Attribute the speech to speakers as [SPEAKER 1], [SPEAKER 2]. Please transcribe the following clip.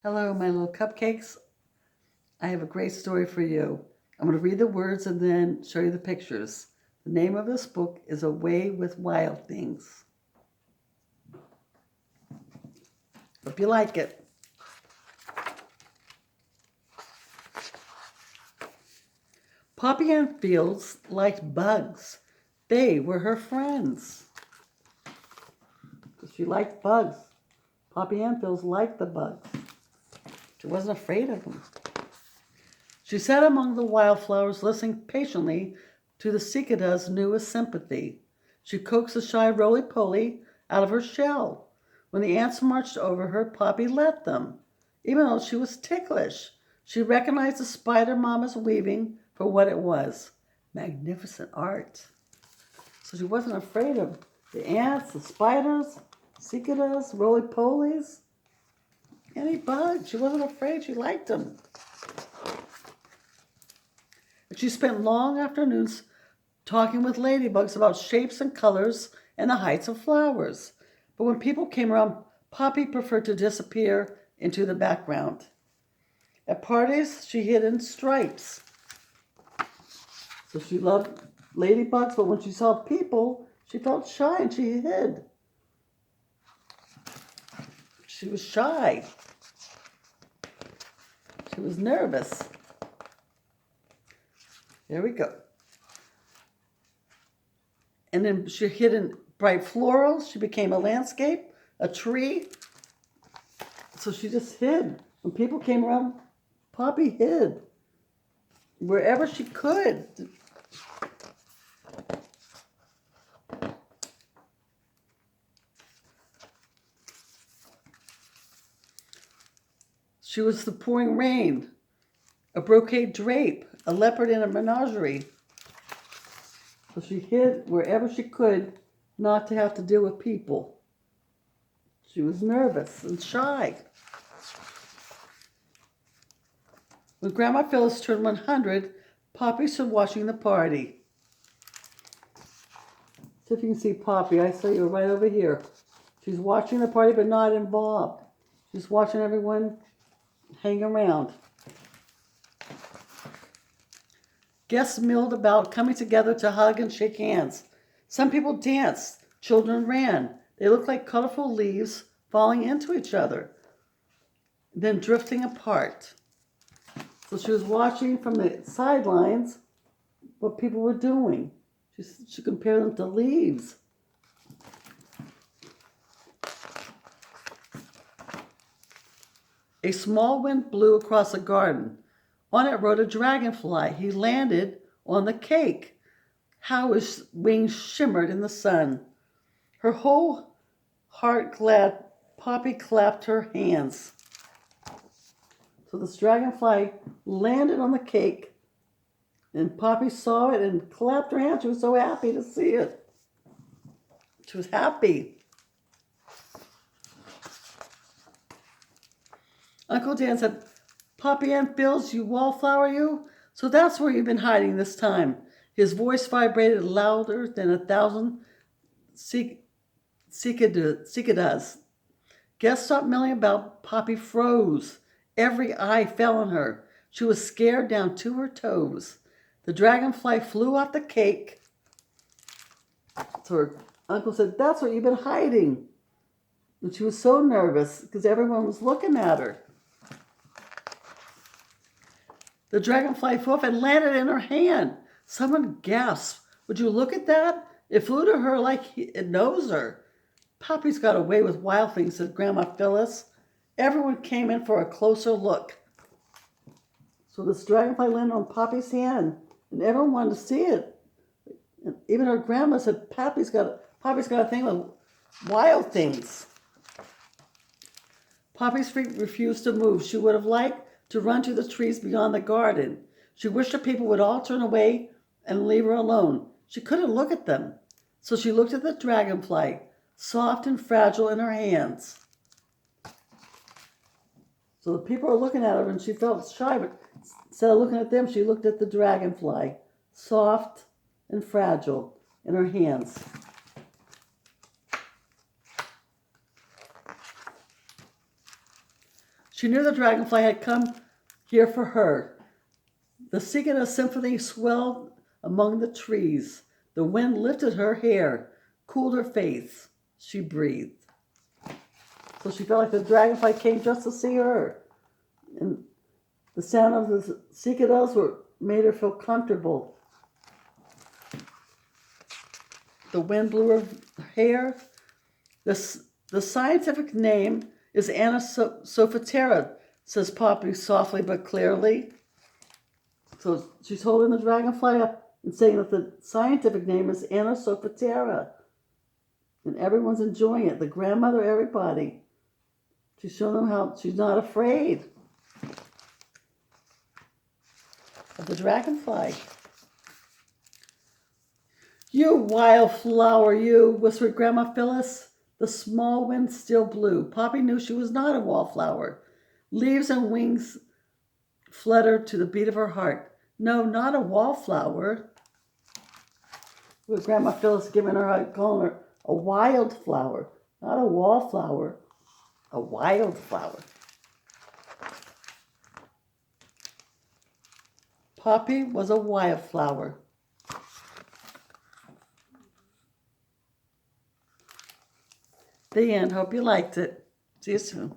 [SPEAKER 1] Hello, my little cupcakes. I have a great story for you. I'm going to read the words and then show you the pictures. The name of this book is Away with Wild Things. Hope you like it. Poppy Ann Fields liked bugs. They were her friends. She liked bugs. Poppy Ann Fields liked the bugs. She wasn't afraid of them. She sat among the wildflowers, listening patiently to the cicada's newest sympathy. She coaxed the shy roly-poly out of her shell. When the ants marched over her, Poppy let them. Even though she was ticklish, she recognized the spider mama's weaving for what it was. Magnificent art. So she wasn't afraid of the ants, the spiders, cicadas, roly-polies, any bug. She wasn't afraid. She liked them. She spent long afternoons talking with ladybugs about shapes and colors and the heights of flowers. But when people came around, Poppy preferred to disappear into the background. At parties, she hid in stripes. So she loved ladybugs, but when she saw people, she felt shy and she hid. She was shy. She was nervous. There we go. And then she hid in bright florals. She became a landscape, a tree. So she just hid. When people came around, Poppy hid wherever she could. She was the pouring rain, a brocade drape, a leopard in a menagerie. So she hid wherever she could not to have to deal with people. She was nervous and shy. When Grandma Phyllis turned 100, Poppy stood watching the party. See if you can see Poppy. I saw you right over here. She's watching the party but not involved. She's watching everyone hang around. Guests milled about, coming together to hug and shake hands. Some people danced. Children ran. They looked like colorful leaves falling into each other, then drifting apart. So she was watching from the sidelines what people were doing. She compared them to leaves. A small wind blew across the garden. On it rode a dragonfly. He landed on the cake. How his wings shimmered in the sun. Her whole heart glad, Poppy clapped her hands. So this dragonfly landed on the cake, and Poppy saw it and clapped her hands. She was so happy to see it. She was happy. Uncle Dan said, "Poppy Ann Fields, you wallflower, you? So that's where you've been hiding this time." His voice vibrated louder than 1,000 cicadas. Guests stopped milling about. Poppy froze. Every eye fell on her. She was scared down to her toes. The dragonfly flew off the cake. So her uncle said, "That's where you've been hiding." And she was so nervous because everyone was looking at her. The dragonfly flew off and landed in her hand. Someone gasped. "Would you look at that? It flew to her like it knows her." "Poppy's got away with wild things," said Grandma Phyllis. Everyone came in for a closer look. So this dragonfly landed on Poppy's hand, and everyone wanted to see it. And even her grandma said, Poppy's got a thing with wild things." Poppy's feet refused to move. She would have liked to run to the trees beyond the garden. She wished the people would all turn away and leave her alone. She couldn't look at them. So she looked at the dragonfly, soft and fragile in her hands. So the people were looking at her and she felt shy, but instead of looking at them, she looked at the dragonfly, soft and fragile in her hands. She knew the dragonfly had come here for her. The cicada symphony swelled among the trees. The wind lifted her hair, cooled her face. She breathed. So she felt like the dragonfly came just to see her. And the sound of the cicadas made her feel comfortable. The wind blew her hair. The scientific name is Anisophatera, says Poppy softly but clearly. So she's holding the dragonfly up and saying that the scientific name is Anisophatera. And everyone's enjoying it. The grandmother, everybody. She's showing them how she's not afraid of the dragonfly. You wildflower, you, whispered Grandma Phyllis. The small wind still blew. Poppy knew she was not a wallflower. Leaves and wings fluttered to the beat of her heart. No, not a wallflower. With Grandma Phyllis giving her, calling her a wildflower, not a wallflower, a wildflower. Poppy was a wildflower. The end. Hope you liked it. See you soon.